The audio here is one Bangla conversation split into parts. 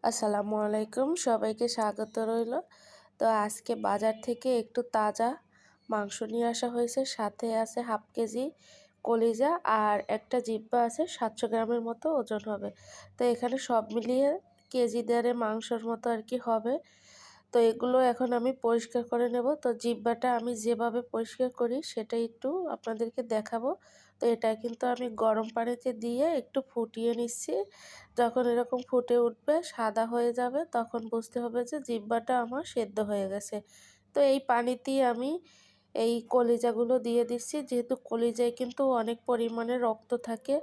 আসসালামু আলাইকুম, সবাইকে স্বাগত রইল। তো আজকে বাজার থেকে একটু তাজা মাংস নিয়ে আসা হয়েছে, সাথে আছে হাফ কেজি কলিজা আর একটা জিব্বা আছে 700 গ্রামের মতো ওজন হবে। তো এখানে সব মিলিয়ে কেজি দেড়ে মাংসর মতো আর কি হবে। তো এগুলো এখন আমি পরিষ্কার করে নেব। তো জিহ্বাটা আমি যেভাবে পরিষ্কার করি সেটা একটু আপনাদেরকে দেখাবো। তো এটা কিন্তু আমি গরম পানিতে দিয়ে একটু ফুটিয়ে নিচ্ছি। যখন এরকম ফুটে উঠবে, সাদা হয়ে যাবে, তখন বুঝতে হবে যে জিহ্বাটা আমার সেদ্ধ হয়ে গেছে। তো এই পানিতেই আমি এই কলিজাগুলো দিয়ে দিচ্ছি, যেহেতু কলিজায় কিন্তু অনেক পরিমাণে রক্ত থাকে।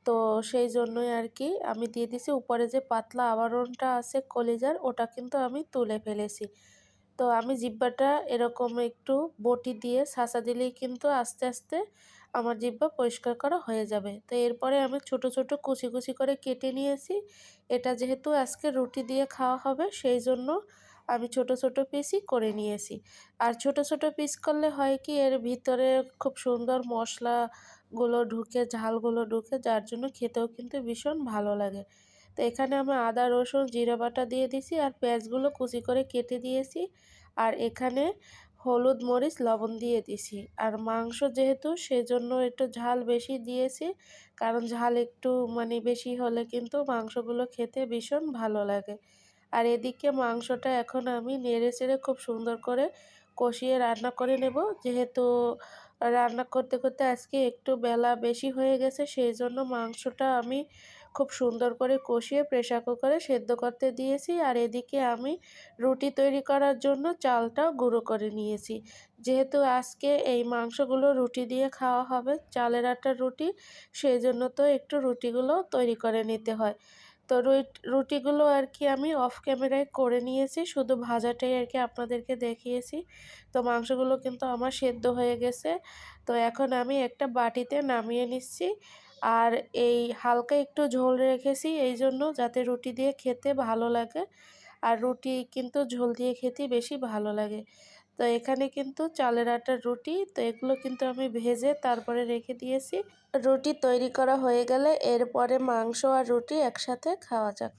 তো সেই জন্যই আর কি আমি দিয়ে দিছি। উপরে যে পাতলা আবরণটা আছে কলিজার, ওটা কিন্তু আমি তুলে ফেলেছি। তো আমি জিহ্বাটা এরকম একটু বটি দিয়ে ছাঁচা দিলেই কিন্তু আস্তে আস্তে আমার জিহ্বা পরিষ্কার করা হয়ে যাবে। তো এরপরে আমি ছোট ছোট কুচি কুচি করে কেটে নিয়েছি। এটা যেহেতু আজকে রুটি দিয়ে খাওয়া হবে, সেই জন্য আমি ছোট ছোট পিসই করে নিয়েছি। আর ছোট ছোট পিস করলে হয় কি, এর ভিতরে খুব সুন্দর মশলাগুলো ঢুকে, ঝালগুলো ঢুকে, যার জন্য খেতেও কিন্তু ভীষণ ভালো লাগে। তো এখানে আমি আদা, রসুন, জিরা বাটা দিয়ে দিছি আর পেঁয়াজগুলো কুচি করে কেটে দিয়েছি। আর এখানে হলুদ, মরিচ, লবণ দিয়ে দিছি। আর মাংস যেহেতু, সেজন্য একটু ঝাল বেশি দিয়েছি। কারণ ঝাল একটু বেশি হলে কিন্তু মাংসগুলো খেতে ভীষণ ভালো লাগে। আর এদিকে মাংসটা এখন আমি নেড়ে-চেড়ে খুব সুন্দর করে কষিয়ে রান্না করে নেব। যেহেতু রান্না করতে করতে আজকে একটু বেলা বেশি হয়ে গেছে, সেইজন্য মাংসটা আমি খুব সুন্দর করে কষিয়ে প্রেসার কুকারে সেদ্ধ করতে দিয়েছি। আর এদিকে আমি রুটি তৈরি করার জন্য চালটাও গুঁড়ো করে নিয়েছি। যেহেতু আজকে এই মাংসগুলো রুটি দিয়ে খাওয়া হবে, চালের আটার রুটি, সেজন্য তো একটু রুটিগুলো তৈরি করে নিতে হয়। তো রুটিগুলো আর কি আমি অফ ক্যামেরায় করে নিয়েছি, শুধু ভাজাটাই আর কি আপনাদেরকে দেখিয়েছি। তো মাংসগুলো কিন্তু আমার সেদ্ধ হয়ে গেছে। তো এখন আমি একটা বাটিতে নামিয়ে নিচ্ছি। আর এই হালকা একটু ঝোল রেখেছি এই জন্য, যাতে রুটি দিয়ে খেতে ভালো লাগে। আর রুটি কিন্তু ঝোল দিয়ে খেতেই বেশি ভালো লাগে। তো এখানে কিন্তু চালের আটার রুটি, তো এগুলো কিন্তু আমি ভেজে তারপরে রেখে দিয়েছি। রুটি তৈরি করা হয়ে গেলে এরপরে মাংস আর রুটি একসাথে খাওয়া যাক।